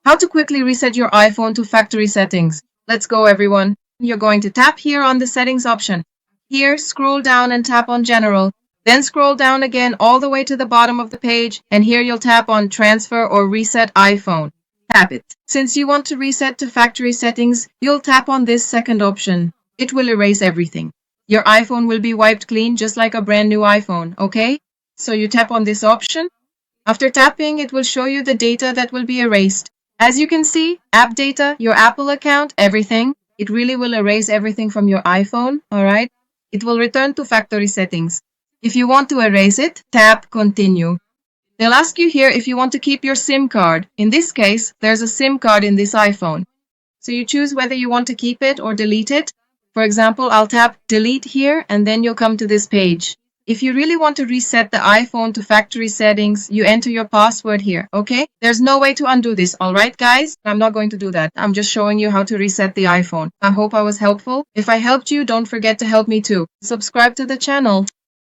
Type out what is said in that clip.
How to quickly reset your iPhone to factory settings. Let's go everyone. You're going to tap here on the settings option. Here, scroll down and tap on general. Then scroll down again all the way to the bottom of the page, and here you'll tap on transfer or reset iPhone. Tap it. Since you want to reset to factory settings, you'll tap on this second option. It will erase everything. Your iPhone will be wiped clean just like a brand new iPhone, okay? So you tap on this option. After tapping, it will show you the data that will be erased. As you can see, app data, your Apple account, everything. It really will erase everything from your iPhone, alright? It will return to factory settings. If you want to erase it, tap continue. They'll ask you here if you want to keep your SIM card. In this case, there's a SIM card in this iPhone. So you choose whether you want to keep it or delete it. For example, I'll tap delete here and then you'll come to this page. If you really want to reset the iPhone to factory settings, you enter your password here, okay? There's no way to undo this, alright guys? I'm not going to do that. I'm just showing you how to reset the iPhone. I hope I was helpful. If I helped you, don't forget to help me too. Subscribe to the channel.